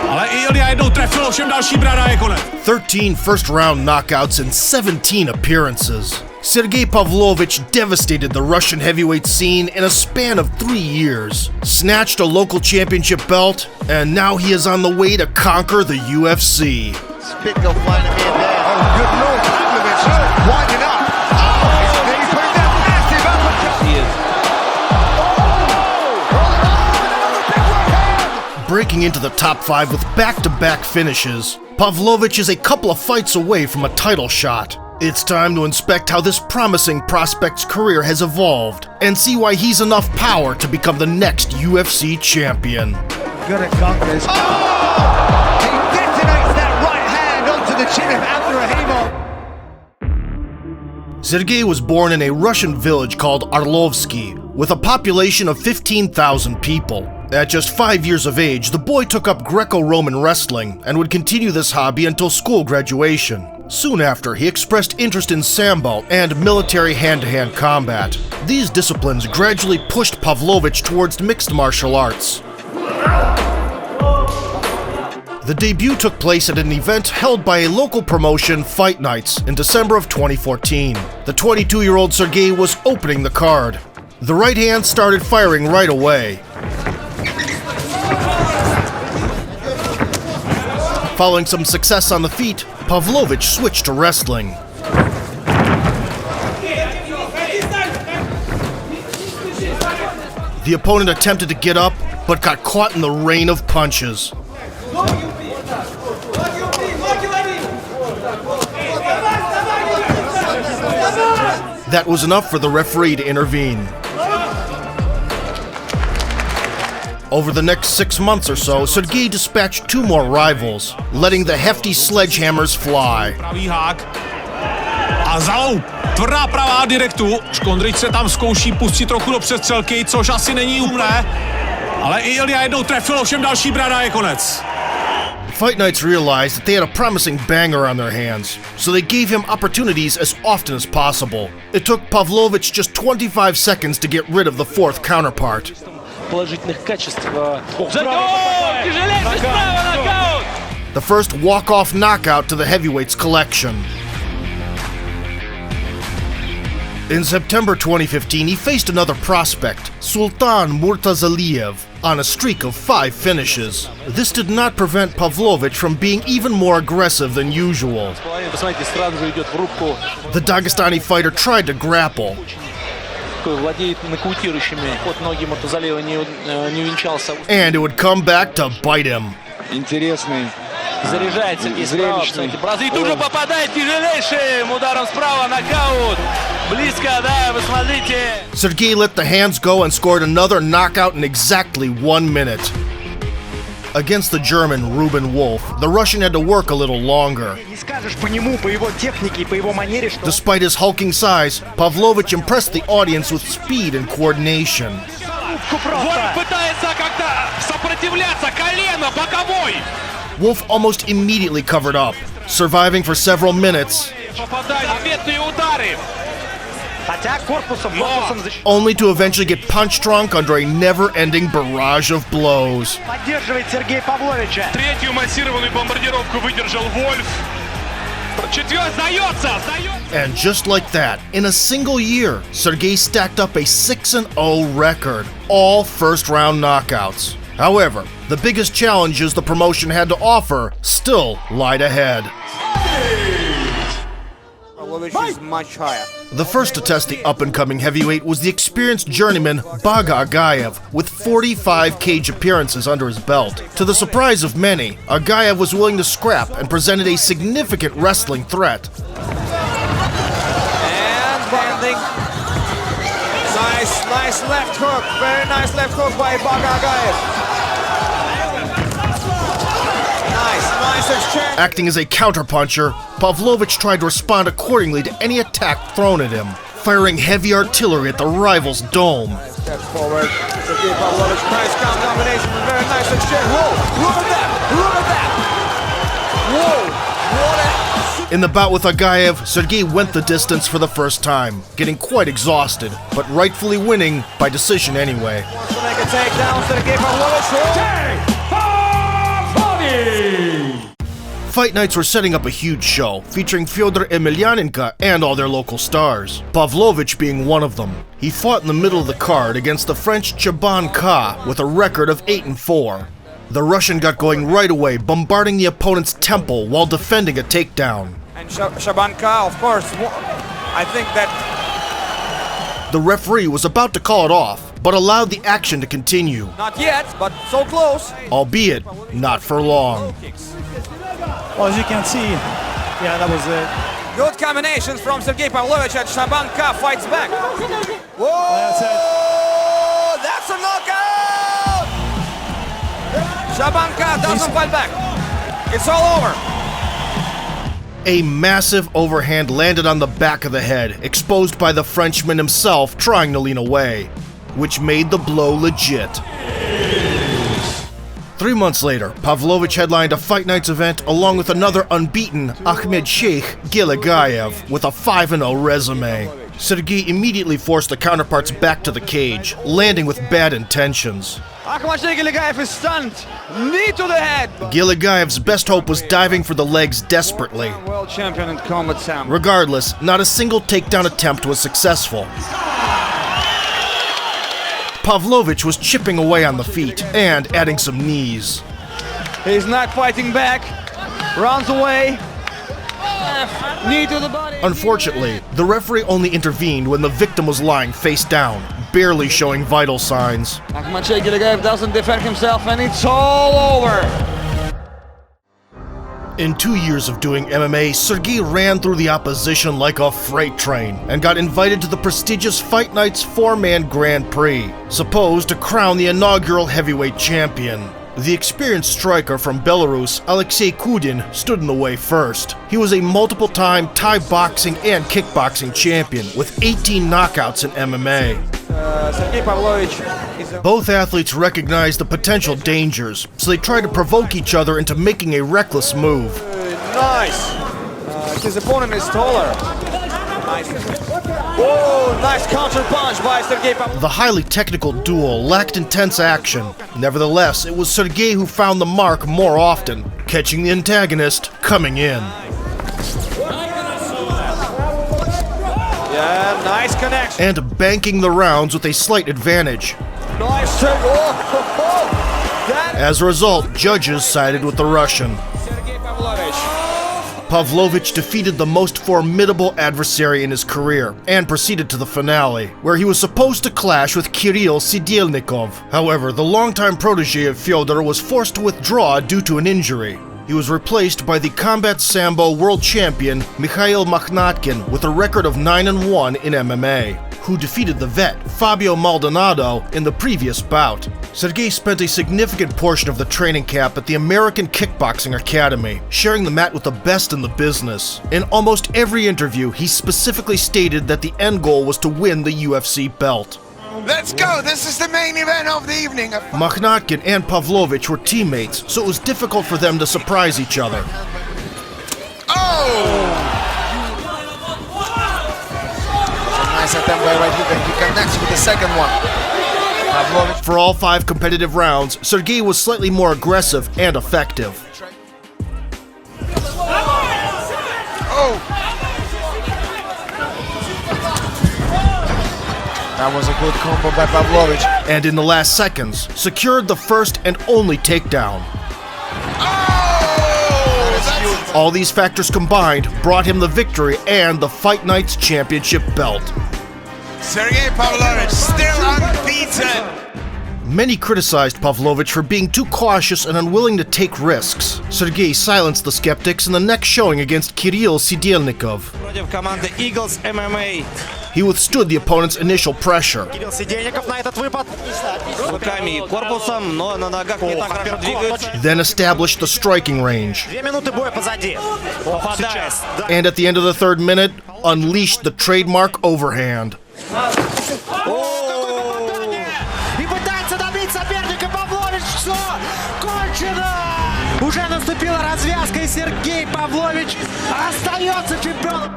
Ale i Ilja jednou trefil, ovšem další brána je konec. 13 first-round knockouts in 17 appearances. Sergei Pavlovich devastated the Russian heavyweight scene in a span of 3 years, snatched a local championship belt, and now he is on the way to conquer the UFC. Spitko finding me in there. Oh, good lord, Pavlovich winding up. Oh, he's putting that massive uppercut. He is. Breaking into the top 5 with back-to-back finishes, Pavlovich is a couple of fights away from a title shot. It's time to inspect how this promising prospect's career has evolved and see why he's enough power to become the next UFC champion. Gonna conquer this. Oh! He detonates that right hand onto the chin of Abdurahimov. Sergei was born in a Russian village called Orlovsky, with a population of 15,000 people. At just 5 years of age, the boy took up Greco-Roman wrestling and would continue this hobby until school graduation. Soon after, he expressed interest in sambo and military hand-to-hand combat. These disciplines gradually pushed Pavlovich towards mixed martial arts. The debut took place at an event held by a local promotion, Fight Nights, in December of 2014. The 22-year-old Sergei was opening the card. The right hand started firing right away. Following some success on the feet, Pavlovich switched to wrestling. The opponent attempted to get up, but got caught in the rain of punches. That was enough for the referee to intervene. Over the next 6 months or so, Sergei dispatched 2 more rivals, letting the hefty sledgehammers fly. Pravý hák. A zaloup. Tvrdá pravá direktu. Škondrič se tam zkouší pustit trochu do přestřelky, což asi není umné. Ale i Ilja jednou trefil, ovšem další brána je konec. Fight Nights realized that they had a promising banger on their hands, so they gave him opportunities as often as possible. It took Pavlovich just 25 seconds to get rid of the 4th counterpart. The first walk-off knockout to the heavyweights collection. In September 2015, he faced another prospect, Sultan Murtazaliyev, on a streak of 5 finishes. This did not prevent Pavlovich from being even more aggressive than usual. The Dagestani fighter tried to grapple. And it would come back to bite him. Заряжается и справа, кстати. Бразиль тут же попадает тяжелейшим ударом справа, нокаут. Близко, да, вы смотрите. Sergei let the hands go and scored another knockout in exactly 1 minute. Against the German Ruben Wolf, the Russian had to work a little longer. Despite his hulking size, Pavlovich impressed the audience with speed and coordination. Wolf almost immediately covered up, surviving for several minutes, only to eventually get punch-drunk under a never-ending barrage of blows. And just like that, in a single year, Sergei stacked up a 6-0 record, all first-round knockouts. However, the biggest challenges the promotion had to offer still lied ahead. Pavlovich is much higher. The first to test the up-and-coming heavyweight was the experienced journeyman Baga Agayev, with 45 cage appearances under his belt. To the surprise of many, Agayev was willing to scrap and presented a significant wrestling threat. And landing. Nice left hook. Very nice left hook by Baga Agayev. Nice exchange. Acting as a counterpuncher, Pavlovich tried to respond accordingly to any attack thrown at him, firing heavy artillery at the rival's dome. Steps forward. Sergei Pavlovich, nice counter combination. Very nice exchange. Whoa! Look at that! Look at that! Whoa! In the bout with Agaev, Sergei went the distance for the first time, getting quite exhausted, but rightfully winning by decision anyway. Wants to make a takedown, Sergei Pavlovich. Fight nights were setting up a huge show, featuring Fyodor Emelianenko and all their local stars, Pavlovich being one of them. He fought in the middle of the card against the French Chaban Ka with a record of 8-4. The Russian got going right away, bombarding the opponent's temple while defending a takedown. And Chaban Ka, of course, I think that The referee was about to call it off, but allowed the action to continue, not yet, but so close. albeit not for long. Well, as you can see, yeah, that was it. Good combinations from Sergei Pavlovich, and Chaban Ka fights back. Whoa! That's it. That's a knockout! Chaban Ka doesn't fight back. It's all over. A massive overhand landed on the back of the head, exposed by the Frenchman himself trying to lean away, which made the blow legit. 3 months later, Pavlovich headlined a Fight Nights event along with another unbeaten Ahmed Sheikh Gilagayev with a 5-0 resume. Sergei immediately forced the counterparts back to the cage, landing with bad intentions. Ahmed Sheikh Gilagayev is stunned. Knee to the head. Gilagayev's best hope was diving for the legs desperately. World champion in combat Sam. Regardless, not a single takedown attempt was successful. Pavlovich was chipping away on the feet and adding some knees. He's not fighting back. Runs away. Knee to the body. Unfortunately, the referee only intervened when the victim was lying face down, barely showing vital signs. Ahmed Sheikh Gilagayev doesn't defend himself, and it's all over. In 2 years of doing MMA, Sergei ran through the opposition like a freight train and got invited to the prestigious Fight Nights 4-man Grand Prix, supposed to crown the inaugural heavyweight champion. The experienced striker from Belarus, Alexei Kudin, stood in the way first. He was a multiple-time Thai boxing and kickboxing champion with 18 knockouts in MMA. Sergei Pavlovich is a Both athletes recognized the potential dangers, so they tried to provoke each other into making a reckless move. nice. His opponent is taller. Nice. Whoa, nice counter punch by Sergei Pavlovich. The highly technical duel lacked intense action. Nevertheless, it was Sergei who found the mark more often, catching the antagonist coming in. Yeah, nice connection. And banking the rounds with a slight advantage. Nice trick. Oh, that As a result, judges sided with the Russian. Sergei Pavlovich. Pavlovich defeated the most formidable adversary in his career and proceeded to the finale, where he was supposed to clash with Kirill Sidelnikov. However, the longtime protege of Fyodor was forced to withdraw due to an injury. He was replaced by the Combat Sambo world champion Mikhail Makhnatkin with a record of 9-1 in MMA, who defeated the vet Fabio Maldonado in the previous bout. Sergei spent a significant portion of the training camp at the American Kickboxing Academy, sharing the mat with the best in the business. In almost every interview, he specifically stated that the end goal was to win the UFC belt. Let's go! This is the main event of the evening. Makhnatkin and Pavlovich were teammates, so it was difficult for them to surprise each other. Oh! Nice attempt by right hook, and he connects with the second one. Pavlovich. For all 5 competitive rounds, Sergei was slightly more aggressive and effective. Oh! That was a good combo by Pavlovich. And in the last seconds, secured the first and only takedown. Oh! That's huge. All these factors combined brought him the victory and the Fight Nights Championship belt. Sergei Pavlovich still unbeaten. Many criticized Pavlovich for being too cautious and unwilling to take risks. Sergei silenced the skeptics in the next showing against Kirill Sidelnikov. Против команды Eagles MMA. He withstood the opponent's initial pressure, Кирилл Сидельников на этот выпад. Руками и корпусом, но на ногах не так хорошо двигаются. then established the striking range, 2 минуты боя позади. Попадает. and at the end of the 3rd minute, unleashed the trademark overhand. И пытается добить соперника Павлович. Все кончено. Уже наступила развязка, и Сергей Павлович остается чемпионом.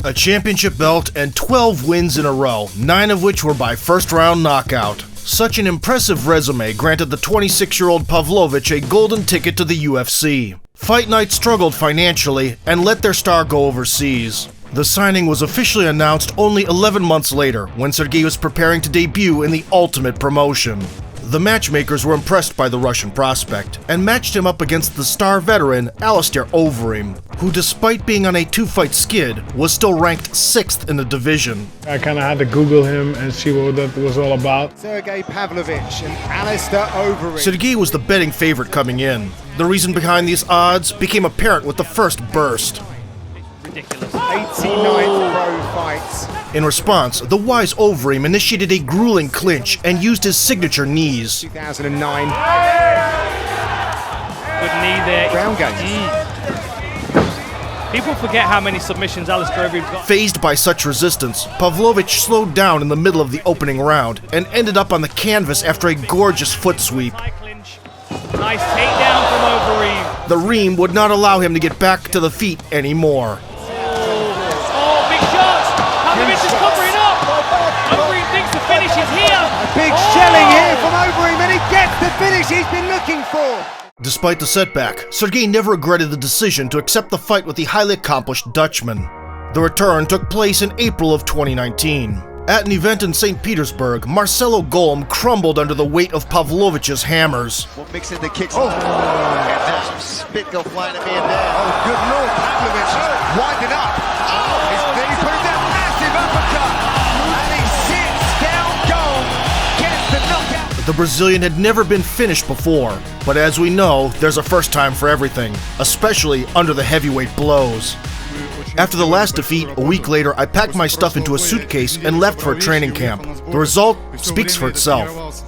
A championship belt and 12 wins in a row, 9 of which were by first-round knockout. Such an impressive resume granted the 26-year-old Pavlovich a golden ticket to the UFC. Fight Night struggled financially and let their star go overseas. The signing was officially announced only 11 months later, when Sergei was preparing to debut in the Ultimate promotion. The matchmakers were impressed by the Russian prospect and matched him up against the star veteran Alistair Overeem, who despite being on a 2-fight skid, was still ranked 6th in the division. I kind of had to Google him and see what that was all about. Sergei Pavlovich and Alistair Overeem. Sergei was the betting favorite coming in. The reason behind these odds became apparent with the first burst. 89th pro fights. In response, the wise Overeem initiated a grueling clinch and used his signature knees. 2009. Good knee there. Ground game. People forget how many submissions Alistair Overeem's got. Fazed by such resistance, Pavlovich slowed down in the middle of the opening round and ended up on the canvas after a gorgeous foot sweep. Nice takedown from Overeem. The ream would not allow him to get back to the feet anymore. Oh, big shots! Pavlovich is covering up! Overeem thinks the finish is here! A big shelling here from Overeem, and he gets the finish he's been looking for. Despite the setback, Sergei never regretted the decision to accept the fight with the highly accomplished Dutchman. The return took place in April of 2019. At an event in St. Petersburg, Marcelo Golm crumbled under the weight of Pavlovich's hammers. We'll mix in the kicks. Oh, and there's some spit go flying at me and there. Oh, good lord, Pavlovich winding up. Oh, then he put him down, massive uppercut. And he sits down, Golm gets the knockout. The Brazilian had never been finished before, but as we know, there's a first time for everything, especially under the heavyweight blows. After the last defeat, a week later, I packed my stuff into a suitcase and left for a training camp. The result speaks for itself.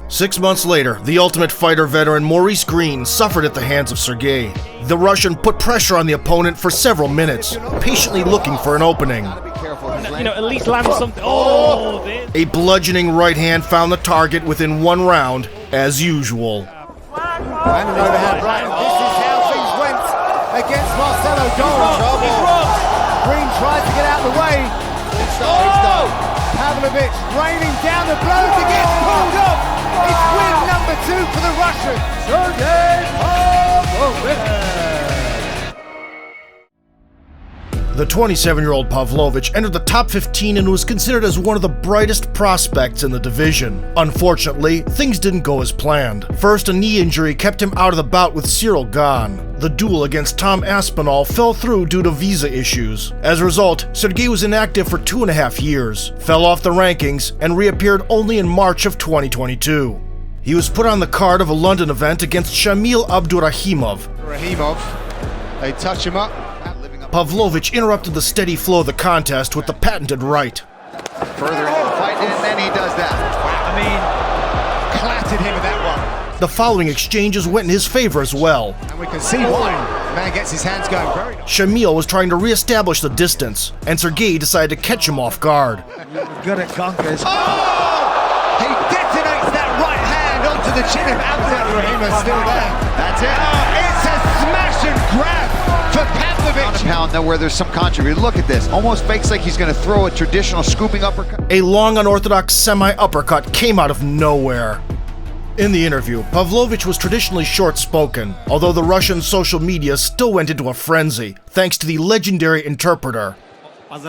6 months later, the Ultimate Fighter veteran Maurice Green suffered at the hands of Sergei. The Russian put pressure on the opponent for several minutes, patiently looking for an opening. You know, at least land something. Oh, A bludgeoning right hand found the target within 1 round, as usual. And an overhand right. This is how things went against Marcelo Golm. Green tried to get out of the way. Pavlovich raining down the blows and gets pulled off. It's win number 2 for the Russian. Sergei Pavlovich. The 27-year-old Pavlovich entered the top 15 and was considered as one of the brightest prospects in the division. Unfortunately, things didn't go as planned. First, a knee injury kept him out of the bout with Cyril Gahn. The duel against Tom Aspinall fell through due to visa issues. As a result, Sergei was inactive for 2.5 years, fell off the rankings, and reappeared only in March of 2022. He was put on the card of a London event against Shamil Abdurahimov. They touch him up. Pavlovich interrupted the steady flow of the contest with the patented right. Further into the fight, and then he does that. I mean, clattered him with that one. The following exchanges went in his favor as well. And we can see why. The man gets his hands going very nice. Shamil was trying to re-establish the distance, and Sergei decided to catch him off guard. Good at conkers. Oh! He detonates that right hand onto the chin of Abdurahimov, still there. That's it. It's a smash and grab for Pavlovich. Pound now where there's some controversy. Look at this. Almost fakes like he's going to throw a traditional scooping uppercut. A long unorthodox semi-uppercut came out of nowhere. In the interview, Pavlovich was traditionally short-spoken, although the Russian social media still went into a frenzy, thanks to the legendary interpreter.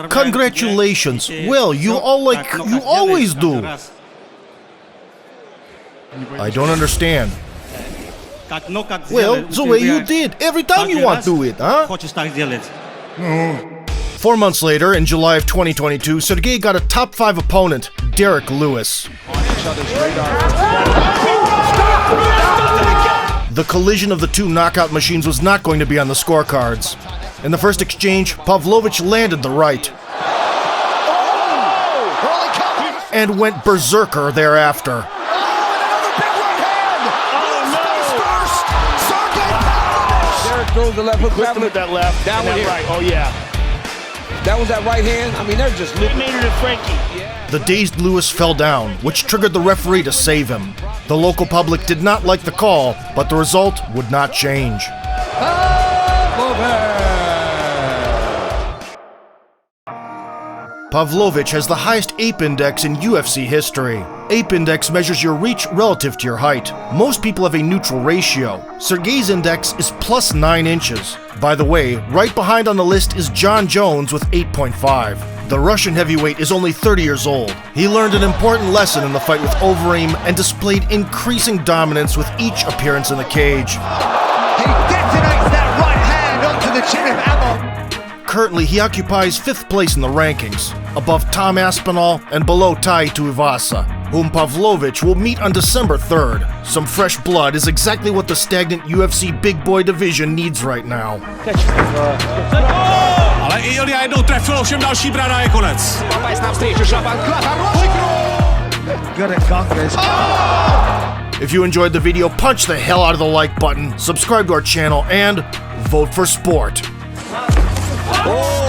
Congratulations! Well, you always do. I don't understand. Well, the way you did. Every time you want to do it, huh? 4 months later, in July of 2022, Sergei got a top 5 opponent, Derek Lewis. The collision of the two knockout machines was not going to be on the scorecards. In the first exchange, Pavlovich landed the right and went berserker thereafter. Throws the left hook. With that left. Down with that right. Oh yeah. That was that right hand. I mean, they're just looking. They made it a Frankie. Yeah. The dazed Lewis fell down, which triggered the referee to save him. The local public did not like the call, but the result would not change. Pavlovich has the highest ape index in UFC history. Ape index measures your reach relative to your height. Most people have a neutral ratio. Sergei's index is plus 9 inches. By the way, right behind on the list is John Jones with 8.5. The Russian heavyweight is only 30 years old. He learned an important lesson in the fight with Overeem and displayed increasing dominance with each appearance in the cage. He detonates that right hand onto the chin of Amon. Currently, he occupies 5th place in the rankings, above Tom Aspinall and below Tai Tuivasa, whom Pavlovich will meet on December 3rd. Some fresh blood is exactly what the stagnant UFC big boy division needs right now. Ale i Ilja jednou trefil, ovšem další brada je konec. Good at Congress. If you enjoyed the video, punch the hell out of the like button, subscribe to our channel, and vote for sport. Oh!